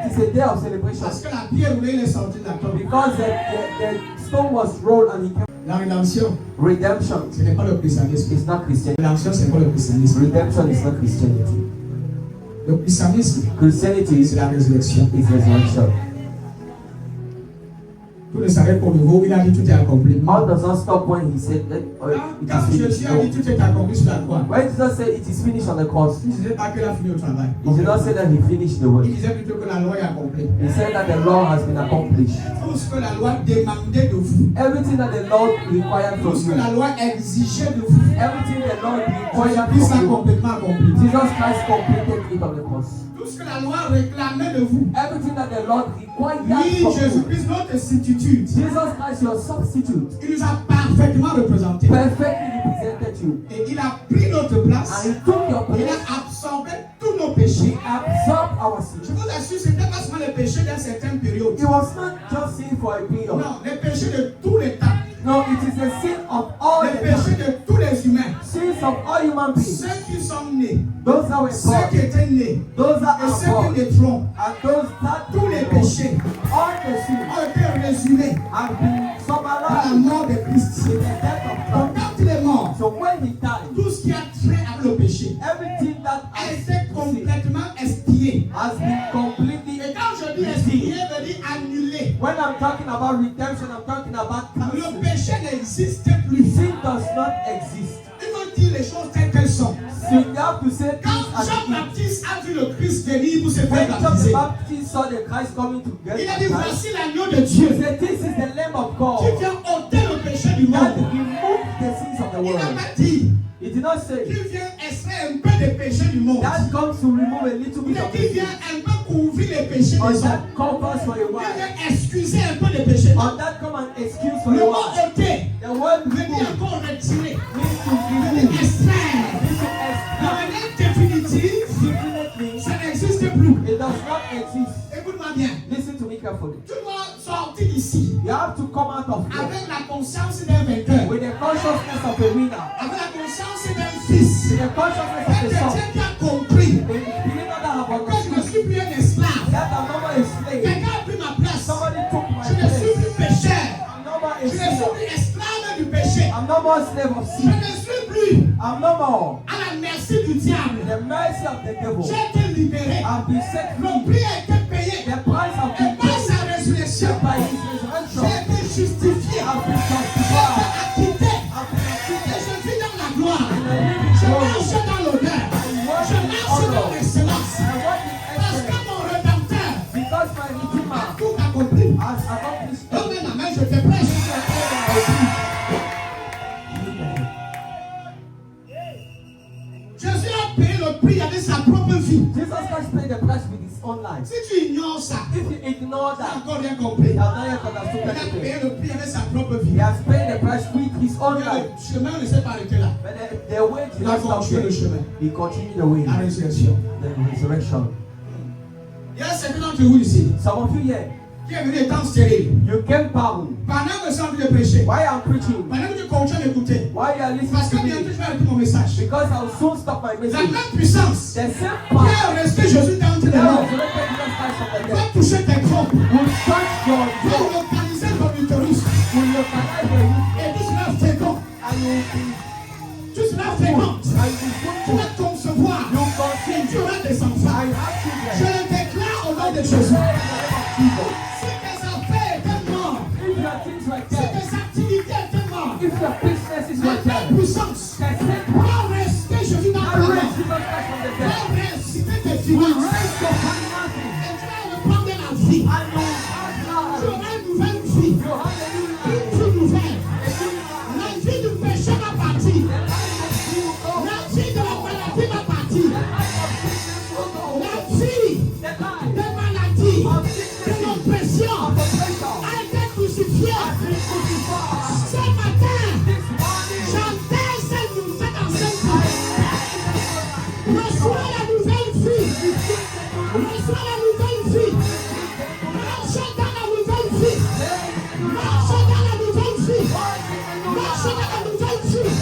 It is a day of celebration Parce que la pierre roulée, il est sorti de la tombe. because the stone was rolled and he came. La rédemption, Redemption ce n'est pas le christianisme. is not Christianity. La rédemption, ce n'est pas le christianisme. Redemption is not Christianity. Le christianisme, Christianity c'est la résurrection. is resurrection. Vous ne savez qu'au niveau, il a dit tout est accompli. All does not stop when he said that it Quand is Jésus finished. a dit No. tout est accompli sur la croix, When Jesus said it is finished on the cross, il ne disait pas qu'il a fini au travail. he did not say that he finished the work. Il disait plutôt que la loi est accomplie. He said that the law has been accomplished. Tout ce que la loi demandait de vous, Everything that the Lord required tout from ce que you, la loi exigeait de vous, everything the Lord required Jésus a from you, complètement accompli. Jesus Christ completed it on the cross. Tout ce que la loi réclamait de vous, Everything that the Lord required lui, from you, Jésus-Christ, notre substitut, Jesus Christ, your substitute, il nous a parfaitement représenté. perfectly represented you. Et il a pris notre place. And he took your Il place. a absorbé tous nos péchés. He absorbed our Je sins. vous assure, ce n'était pas seulement les péchés d'une certaine période. It was not just sin for a period. Non, les péchés de tous les temps. No, it is the sin of all Les the péchés time. de tous les humains. Sins of all human beings. Ceux qui sont nés, Those that were ceux qui born, étaient nés, those that et are ceux born, qui naîtront. and those that Tous les péchés all the sins ont été résumés have been dans la summarized mort de Christ. in the death of Donc, Christ. quand il est mort, So when he died, tout ce qui a trait avec le péché everything that a has été sin complètement expié. has been completely Et quand je dis expié, je dis annulé. When I'm talking about redemption, I'm talking about Le cancel. péché n'existe plus. Sin does not exist. Il faut dire les choses telles qu'elles sont. So you have to say Quand things as it is. Jean-Baptiste a vu le Christ venir pour se faire When John the baptiser, Baptist saw the Christ coming to get il a dit baptized, voici l'agneau de he Dieu said, "This is the Lamb of qui God vient ôter le péché du that monde. removed the sins of the Il n'a world." pas dit He did not say qu'il vient extraire un peu des péchés du monde. that comes to remove a little Il bit a of dit the qu'il vient sin, un peu couvrir les péchés or des that hommes. covers for a Il while, vient excuser un peu les péchés. or that come and excuse for Le a mot while. ôter The word veut dire remove encore retirer, means to veut remove, dire extraire. means to De extract. manière définitive, Definitely, ça n'existe plus. it does not exist. Écoute-moi bien. Listen to me carefully. Tu dois sortir d'ici You have to come out of here avec la conscience d'un vainqueur, with the consciousness of a winner, avec la conscience d'un fils, with the consciousness un of a son, chrétien qui a compris a believer that have que je ne understood suis plus un esclave. that I'm not a slave. Quelqu'un a pris ma place. Somebody took my Je ne suis place. plus pécheur. I'm no more a Je ne suis slave. plus esclave du péché. I'm no more a slave of Je sin. ne suis plus I'm no more à la merci du diable. the mercy of the devil. J'ai été libéré. I've been set Le free. prix a été payé. The price of Et the par sa résurrection, by his j'ai resurrection. été justifié. I've been J'ai justified. été acquitté. I've been Et acquitted. je vis dans la gloire. In a living Je glory. marche dans l'honneur. Je marche dans l'excellence. I walk in Parce que excellence mon rédempteur because my Redeemer a tout accompli. has accomplished Donne la main, je te prêche. Jésus a payé le prix avec sa propre vie. Jesus Christ paid the price with his own life. Si tu ignores ça, If you ignore tu n'as that, encore rien you compris. have not yet understood Il a everything. payé le prix avec sa propre He vie. has paid the price with his own Le life. chemin ne s'est pas arrêté là. But the way did Il a not stop continué le there. chemin. He continued the way. La résurrection. The resurrection. Il y a certains d'entre vous ici Some of you here, qui est venu étant stérile. you came bound. Pendant que je suis en train de prêcher, Why I'm preaching? pendant que tu continues d'écouter, Why you are parce que listening to bientôt me? je vais arrêter mon message. Because I'll soon stop my La message. même puissance The same qui power a resté Jésus dans tes that morts resurrected Jesus Christ from the va dead toucher tes corps, will touch your va soul, localiser ton utérus will localize your youth, et tu seras fécond. and you will be Tu seras fécond. and you Tu will vas concevoir you et conceive tu auras des enfants. and have Je children. le déclare au nom de In Jésus. the name of Jesus. Si tes affaires étaient mortes, If your things were si dead, tes activités étaient mortes, if your businesses la were même dead, puissance the same va power rester Jésus dans that tes raised mains. Jesus Christ from the dead Va ressusciter tes will finances. raise your finances, Et tu vas reprendre la vie. and you will have Tu life. auras une nouvelle vie. You have a new life. Une vie nouvelle. A new life. La vie du péché va partir. The life of sin will go. La vie de la maladie va partir. The life of sickness will go. La vie The life des maladies, of de sickness, l'oppression of oppression, a été crucifiée. has been crucified. Ce matin, This morning, j'entends cette nouvelle enceinte. Reçois la nouvelle vie. Reçois la nouvelle vie. Marche dans la nouvelle vie. Marche dans la nouvelle vie. Marche dans la nouvelle vie.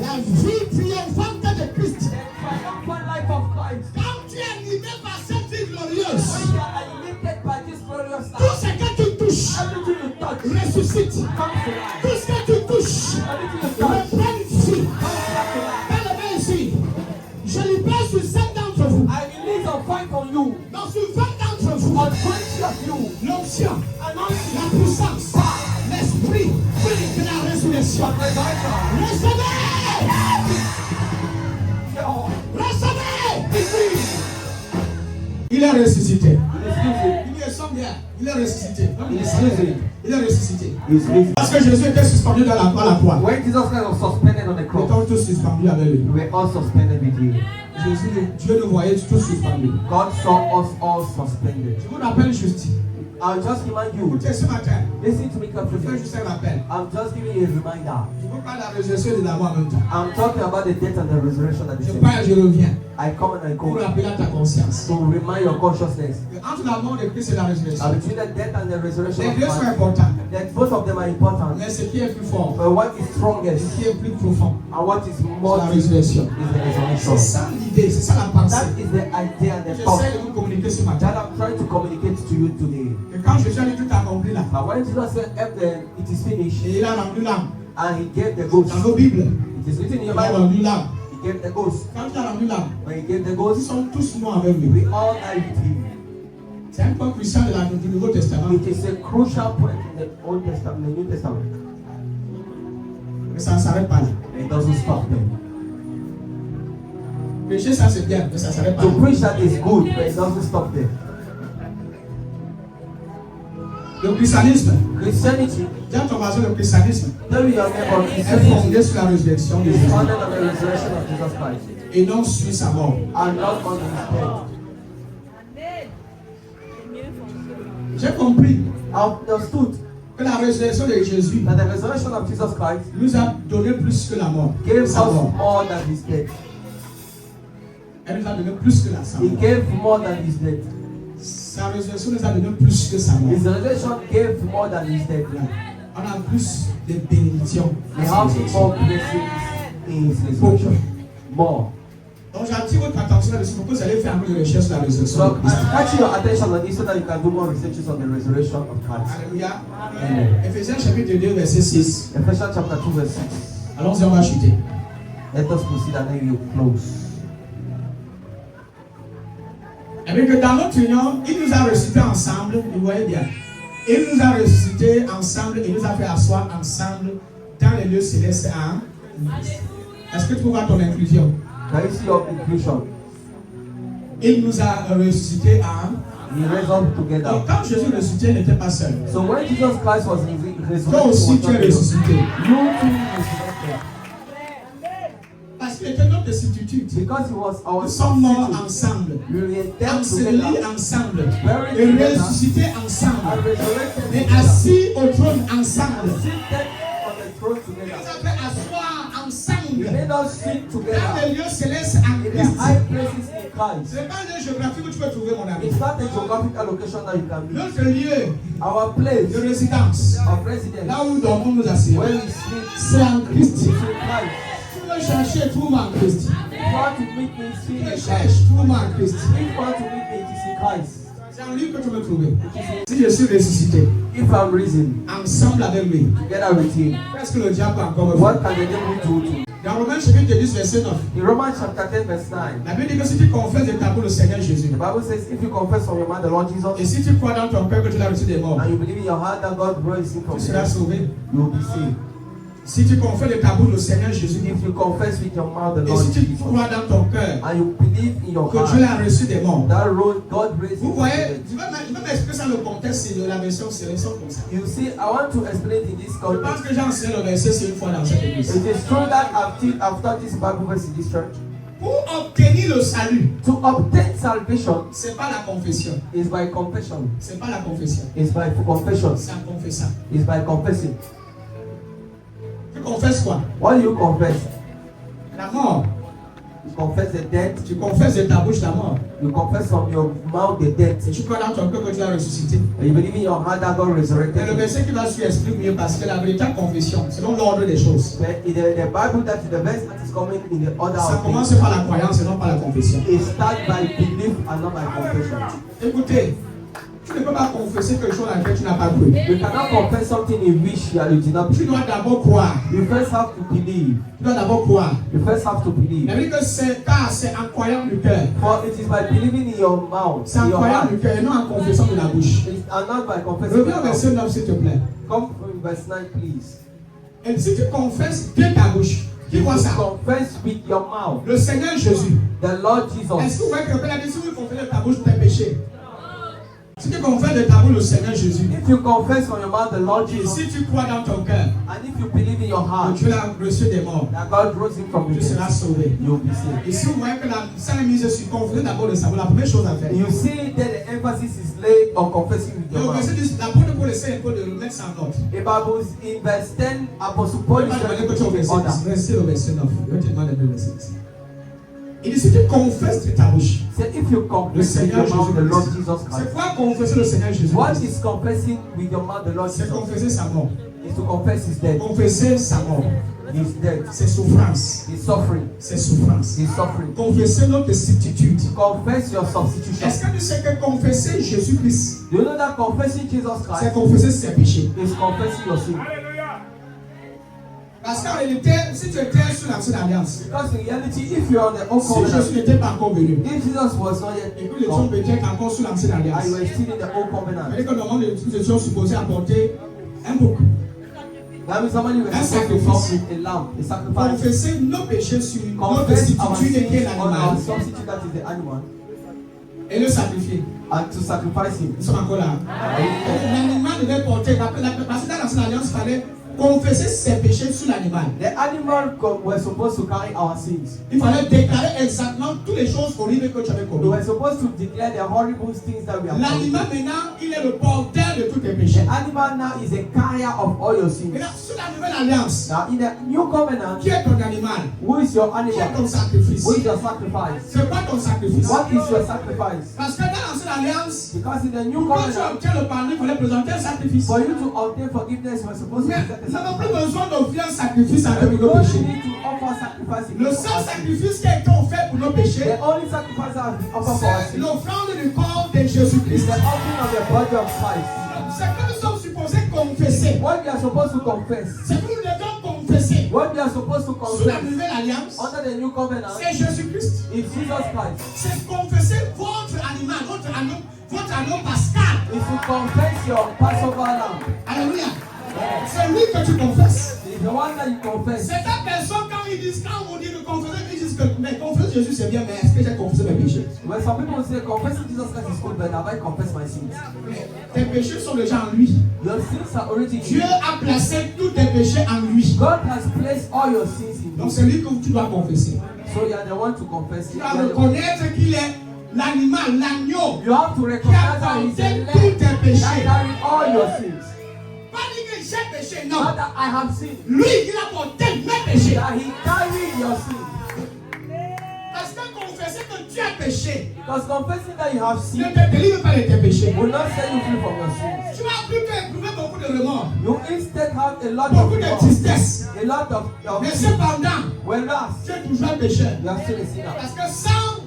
La vie triomphante de Christ. the triumphant life of Christ. Quand tu es animé par cette vie glorieuse, When you are lifted by this glorious tout life, ce que tu touches everything you touch ressuscite. comes to life. Tout ce que tu touches Everything you touch reprend vie. comes back to life. Dans le main ici, je libère sur 5 d'entre vous. I release a fight on you, Dans sur 20 d'entre vous, on 20 of you, l'onction, anointing, la puissance, l'esprit de la résurrection. of resurrection. Recevez! Oh, Recevez! Il est ressuscité. Il est sombre hier. Il est ressuscité. Il est risen. Il est ressuscité. He's risen. Parce que Jésus était suspendu dans la croix. When Jesus Christ was suspended on the Nous cross, étions tous suspendus avec lui. we were all suspended with you. Jésus, Dieu nous voyait tous suspendus. God saw us all suspended. Je vous rappelle juste. I'll just remind you, Écoutez ce matin. listen to me Je fais carefully. juste un rappel. I'm just giving you a reminder. Je vous parle de la résurrection et de la mort en même temps. I'm talking about the death and the resurrection at the Je same pars et je reviens. I come and I Pour go rappeler à ta conscience. to remind your consciousness. Que entre la mort de Christ et la résurrection, Between the death and the resurrection les of deux sont Christ, importants. that both of them are important. Mais ce qui est plus fort, But what is ce strongest qui est plus profond, and what is c'est more la deep is résurrection. the resurrection. C'est ça l'idée, c'est ça la pensée. That is the idea and the thought J'essaie de vous communiquer ce matin. that I'm trying to communicate to you today. Et quand Jésus a dit tout accompli là, But when Jesus said, it is finished, et il a rendu l'âme. and he gave the ghost, Dans nos Bibles, it is written in il your a Bible, rendu l'âme. he gave the ghost. Quand il a rendu l'âme, When he gave the ils ghost, sont tous morts avec lui. we all died with him. C'est un point puissant du Nouveau Testament. It is a crucial point in the Old Testament, the New Testament. Mais ça ne s'arrête pas là. It doesn't stop there. Prêcher ça c'est bien, mais ça ne s'arrête pas To là. preach that is good, but it doesn't stop there. Le christianisme, Christianity, dis à ton voisin, le christianisme tell your neighbor, est Christianity fondé sur la résurrection de is Jésus founded on the resurrection of Jesus Christ et non sur sa mort. and not on his death. J'ai compris I understood que la résurrection de Jésus that the resurrection of Jesus Christ nous a donné plus que la mort. gave us Sa mort. more than his death. Elle nous a donné plus que la sa He mort. gave more than his death. Sa résurrection nous a donné plus que sa mort. His resurrection gave more than his death. On a plus de bénédictions. We have more blessings in his resurrection. More. Donc j'attire votre attention là-dessus pour que vous allez faire un peu de recherche sur la résurrection. So de Christ. I'm catching your attention on this so that you can do more researches on the resurrection of Christ. Alléluia. Ephésiens chapitre 2 verset 6. Ephesians chapter 2 verse 6. Allons-y, on va chuter. Let us proceed and then you close. Et bien que dans notre union, il nous a ressuscités ensemble, vous voyez bien. Il nous a ressuscités ensemble et nous a fait asseoir ensemble dans les lieux célestes. Hein? Est-ce que tu peux voir ton inclusion? Can you see your inclusion? Il nous a ressuscités en. We raised up together. Donc quand Jésus ressuscité, il n'était pas seul. So when Jesus Christ was resurrected, Toi aussi tu es ressuscité. you too resurrected. Parce qu'il était notre substitut. Because he was our Nous sommes morts substitute. ensemble, We were dead ensevelis together ensemble, Buried et together. ressuscités and ensemble, resurrected et together. assis au trône ensemble. Seated on the throne all sit Dans together les lieux célestes en in the Christ. high places in Christ. Ce n'est pas un lieu géographique où tu peux trouver mon ami. It's not a geographical location that you can be. Notre lieu Our place de résidence, of residence, là où nous dormons, nous asseyons, where we sleep, c'est en Christ. is in Christ. Tu veux chercher, trouve-moi en Christ. If you want to meet me, see Tu in me Christ. cherches, trouve-moi en Christ. If you want to meet me, it is in Christ. C'est en lui que tu me trouver. Si je suis ressuscité, If I'm risen ensemble avec lui, together with him, qu'est-ce que le diable peut encore me what faire? can the devil do to you? Dans Romains chapitre 10, verset 9, In Romans chapter 10, verse 9, la Bible dit que si tu confesses de ta bouche le Seigneur Jésus, the Bible says, if you confess from your mouth the Lord et Jesus, si tu crois dans ton cœur que tu l'as reçu des morts, and you believe in your heart that God raised him from tu the seras dead, sauvé. you will be saved. Si tu confesses de ta bouche le Seigneur Jésus, If you confess with your mouth the et Lord si tu Jesus, crois dans ton cœur and you believe in your que Dieu heart l'a reçu des morts, that road God raised vous him from the voyez, dead. je vais m'expliquer ça le contexte de la version sélection comme ça. You see, I want to explain in this Je pense context. que j'ai enseigné le verset c'est une fois dans cette église. It is true that I've taught this Bible verse in this church. Pour obtenir le salut, To obtain salvation c'est pas la confession. is by confession. C'est pas la confession. Is by confession. C'est en confessant. Is by confessing. Tu confesses quoi? What do you confess? La mort. You confess the death. Tu confesses de ta bouche la mort. You confess from your mouth the death. Et tu crois dans ton cœur que tu l'as ressuscité. And you believe in your heart that God Et resurrected le him. verset qui va suivre explique mieux parce que la véritable confession, selon l'ordre des choses, But in the Bible, that is the verse that is coming in the order ça of commence things. par la croyance et non par la confession. It starts by belief and not by confession. Écoutez, tu ne peux pas confesser quelque chose dans lequel tu n'as pas cru. You cannot confess something in which you did not Tu believe. dois d'abord croire. You first have to believe. Tu dois d'abord croire. You first have to believe. Il dit que c'est car c'est en croyant du cœur. For it is by believing in your mouth, C'est en in your croyant heart, du cœur et non en confessant de la bouche. and not by confessing with Reviens au your verset mouth. 9 s'il te plaît. Come from verse 9, please. Et si tu confesses de ta bouche, qui If voit you ça? confess with your mouth Le Seigneur Jésus. the Lord Est-ce Jesus, que vous voyez que le Père a dit si vous confessez de ta bouche tes péchés? Si tu confesses de ta bouche le Seigneur Jésus, if you confess from your mouth the Lord et Jesus, si tu crois dans ton cœur and if you believe in your que heart tu l'as reçu des morts, that God rose him from the tu seras dead, sauvé. you will be saved. Et si vous voyez que la sainte mise sur confesser d'abord le savoir, la première chose à faire. You see that the emphasis is laid on confessing with Le your verset mouth. dit l'apôtre Paul essaie un peu de remettre ça en ordre. The Bible is in verse 10, Apostle Paul is Pas trying que to tu put it in order. verset le verset 9. Je vais te demander le verset 10. Il dit si tu confesses de ta bouche, Say if you le confess with Seigneur your mouth the Lord Jésus. Jesus C'est Christ. quoi confesser le Seigneur Jésus? What is confessing with your mouth the Lord C'est Jesus? confesser sa mort. Is to confess his death, Confesser sa mort. his death, Ses souffrances. his suffering, Ses souffrances. his suffering. Confesser notre substitut. Confess your substitution. Est-ce que tu sais que confesser Jésus-Christ, Do you know that confessing Jesus c'est Christ confesser ses péchés? is confessing your sin? Parce qu'en réalité, si tu étais sous l'ancienne alliance, Because in reality, if you are on the old si Jésus covenant, n'était pas encore venu, if Jesus was not yet et que nous étions come, peut-être encore sous l'ancienne alliance, and you were still in the old ça covenant, veut dire que normalement nous étions supposés apporter un bouc. that means somebody was Un supposed to sacrifice. come with a lamb, a sacrifice. Confesser nos péchés sur notre Confess our substitut qui est sins on l'animal our substitute, that is the animal, et le sacrifier. and to sacrifice him. Nous sommes encore là. L'animal devait porter, parce que dans l'ancienne alliance, il fallait confesser ses péchés sur l'animal. The animal were supposed to carry our sins. Il fallait déclarer exactement toutes les choses horribles que tu avais We commises. were supposed to declare the horrible things that we have done. L'animal maintenant, il est le porteur de tous tes péchés. The animal now is a carrier of all your sins. Maintenant, sur la nouvelle alliance, Now in the new covenant, qui est ton animal? who is your Qui est animal? ton sacrifice? Who is your sacrifice? C'est quoi ton sacrifice? What is your sacrifice? Parce que dans l'ancienne alliance, Because in the new quand tu covenant, obtiens le pardon, il fallait présenter un sacrifice. for you to obtain forgiveness, you are supposed to Mais present a nous n'avons plus sacrifice. besoin d'offrir un sacrifice avec We nos don't péchés. need to offer sacrifice Le against seul our sins. sacrifice qui a été offert pour nos péchés, The only sacrifice that has been offered for our c'est sins l'offrande du corps de is Jésus-Christ. the offering of the body of Christ. C'est que nous sommes supposés confesser. What we are supposed to confess, C'est que nous devons confesser. what we are supposed to Sous la confess nouvelle alliance, under the new covenant c'est Jésus-Christ. is Jesus Christ. C'est confesser votre animal, votre agneau pascal. Is to confess your Passover lamb. Alléluia. C'est lui que tu confesses. It is the one that you confess. C'est ta personne quand ils disent, quand on dit de confesser, ils disent que mais confesser Jésus c'est bien, mais est-ce que j'ai confessé mes péchés? When some people say confessing Jesus Christ is good, but have I confessed my sins? Mais tes péchés sont déjà en lui. Your sins are already in Dieu you. a placé tous tes péchés en lui. God has placed all your sins in Donc you. c'est lui que tu dois confesser. So you are the one to confess Tu it. dois reconnaître qu'il est l'animal, l'agneau. You have to recognize that He is the Qui a porté tous tes Lamb péchés. that carry all your sins. Pas dire que j'ai péché, non. Not that I have sinned. Lui, il a porté mes péchés. That he carried your sin. Parce que confesser que tu as péché Because confessing that you have ne sinned te délivre pas de tes péchés. will not set you free from your sins. Tu as plutôt éprouvé beaucoup de remords, You instead have a lot beaucoup of de remorse, tristesse. a lot of Mais sin. cependant, Whereas tu es toujours un pécheur. you are still a sinner. Parce que sans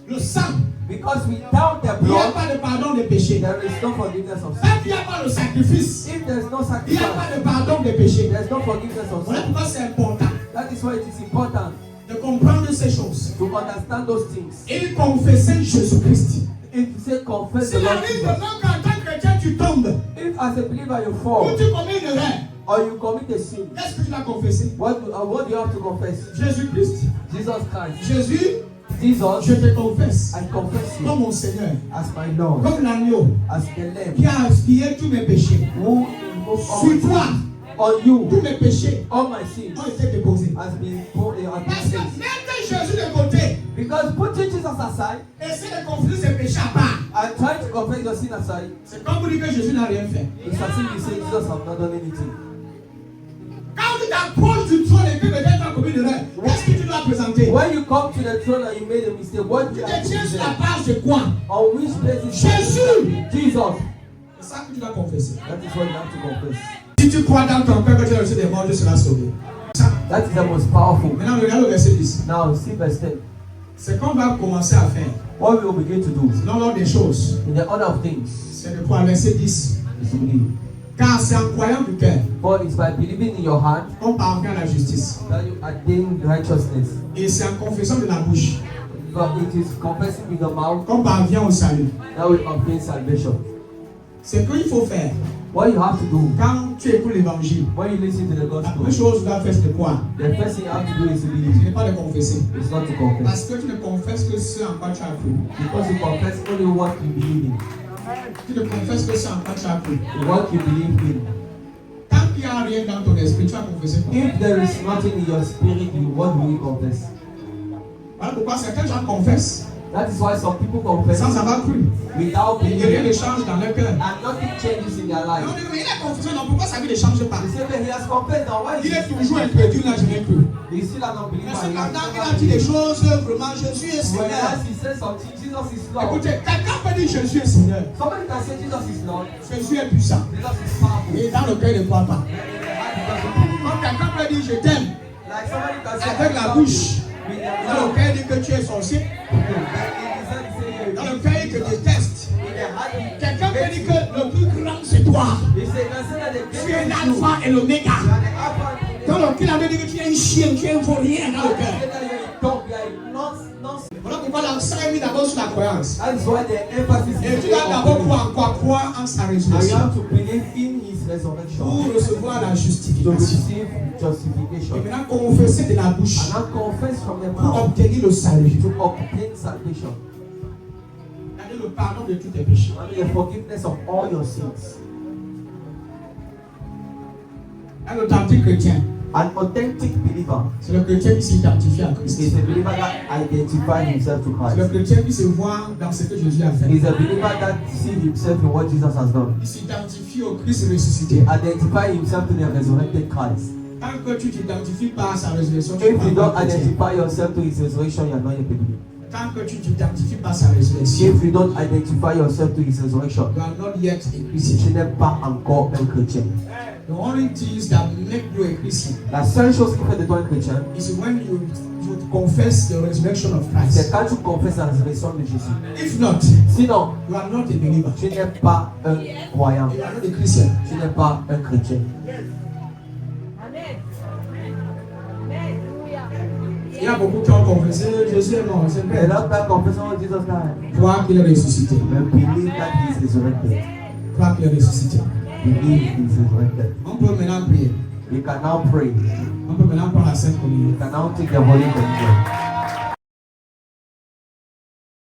le sang, Because without the il n'y a blood, pas de pardon des péchés. there is no forgiveness of sin. Quand il n'y a pas le sacrifice, If there is no il n'y a sacrifice, pas de pardon des péchés. there is no forgiveness of Voilà sin. pourquoi c'est important That is why it is important de comprendre ces choses to understand those things. et de confesser Jésus-Christ. If you say confess the S'il Lord arrive Jesus, maintenant qu'en tant que chrétien tu tombes if as a believer you ou fall tu commets une erreur, or you commit a sin, qu'est-ce que tu dois confesser? what do you have to confess? Jésus-Christ. Jesus Christ. Jésus, Jesus, je te confesse I confess comme you mon Seigneur, as my Lord, comme l'agneau as the Lamb qui a expié tous mes péchés. who removed all Sur my toi, sins. On you, tous mes péchés all my sins ont été déposés. has been put in Parce que place. mettre Jésus de côté, Because putting Jesus aside essayer de confesser ses péchés à part, and trying to confess your sin aside, c'est comme vous dire que Jésus n'a rien fait. it's as if you say Jesus have not done anything. Quand tu t'approches du trône et que peut-être tu as commis une erreur, qu'est-ce que tu dois présenter? When you come to the throne and you made a mistake, what do Tu you te have to tiens sur la present? page de quoi? On which place is Jésus! Jesus? C'est ça que tu dois confesser. That is what you have to confess. Si tu crois dans ton cœur que tu as reçu des morts, tu seras sauvé. Ça. That is the most powerful. Maintenant, regarde le verset 10. Now, see verse 10. Ce qu'on va commencer à faire, What we will begin to do dans l'ordre des choses, in the order of things c'est de croire. Verset 10. is to believe. Car c'est en croyant du cœur For it's by believing in your heart qu'on parvient à la justice. that you attain righteousness. Et c'est en confessant de la bouche But it is confessing with the mouth qu'on parvient au salut. that will obtain salvation. C'est qu'il faut faire. What you have to do Quand tu écoutes l'évangile, when you listen to the la gospel, première chose que tu dois faire, c'est de croire. the first thing you have to do is to Ce believe. n'est pas de confesser. It's not to confess. Parce que tu ne confesses que ce en quoi tu as cru. Because you confess only what you believe in. Tu ne confesses que ce en quoi tu as cru. What you believe in. Tant qu'il n'y a rien dans ton esprit, tu vas confesser quoi? If there is nothing in your spirit, what will you confess? Voilà pourquoi certains gens confessent That is why some people confess sans avoir cru. without Et rien believing ne change dans leur cœur. and nothing changes in their Et life. on dit, mais il a confessé, non, pourquoi sa vie ne change pas? They say, but he has confessed now. Why Il est is he toujours incrédule, là, je n'ai cru. He's still an unbeliever? Mais He has cependant, il never a dit des believed. choses, vraiment, Jésus est Seigneur. Whereas he says something, Jesus is Lord. Écoutez, quelqu'un peut dire Jésus est Seigneur. Somebody can say Jesus is Lord. Jésus est puissant. Jesus is powerful. Et dans le cœur, il ne croit pas. And in the heart, he doesn't believe. Quand quelqu'un peut dire je t'aime, Like somebody can say, avec la bouche, with the dans le mouth. cœur, il dit que tu es sorcier. Dans le cœur, il te déteste. Quelqu'un peut dire que le plus grand, c'est toi. Tu es l'alpha et l'oméga. Dans le cœur, il avait dit que tu es un chien, tu es un vaurien dans le cœur. Voilà pourquoi l'accent est mis d'abord sur la croyance. That is why the emphasis Et is tu dois d'abord on croire en quoi? Croire en sa and you résurrection. have to believe in his resurrection Pour recevoir la to justification. receive Et justification maintenant confesser de la bouche and not confess from the pour mouth obtenir le salut. to obtain salvation C'est-à-dire le pardon de tous tes péchés. and the forgiveness of all your sins. Un authentique chrétien, An authentic believer c'est le chrétien qui s'identifie à Christ. is a believer that identifies himself to C'est le Christ. chrétien qui se voit dans ce que Jésus a fait. He is a believer that sees himself in what Jesus has done. Il s'identifie au Christ He ressuscité. identifies himself to the resurrected Christ. Tant que tu t'identifies pas à sa résurrection, tu If ne you es pas don't chrétien. identify yourself to his resurrection, you are not a believer. Tant que tu t'identifies pas à sa résurrection, If you don't identify yourself to his resurrection, you are not yet a tu Christian. n'es pas encore un chrétien. The only things that make you a Christian La seule chose qui fait de toi un chrétien, is when you confess the resurrection of c'est Christ. quand tu confesses la résurrection de Jésus. If not, Sinon, you are not a believer. tu n'es pas un croyant. You are not a Christian. Tu n'es pas un chrétien. Il y a beaucoup qui ont confessé Jésus est mort, c'est A vrai. lot of people confess, oh, Jesus died. Croire qu'il est ressuscité. But believe that he is resurrected. Croire qu'il est ressuscité. Believe he is resurrected. On peut maintenant prier. We can now pray. On peut maintenant prendre la Sainte Communion. We can now take the Holy Communion.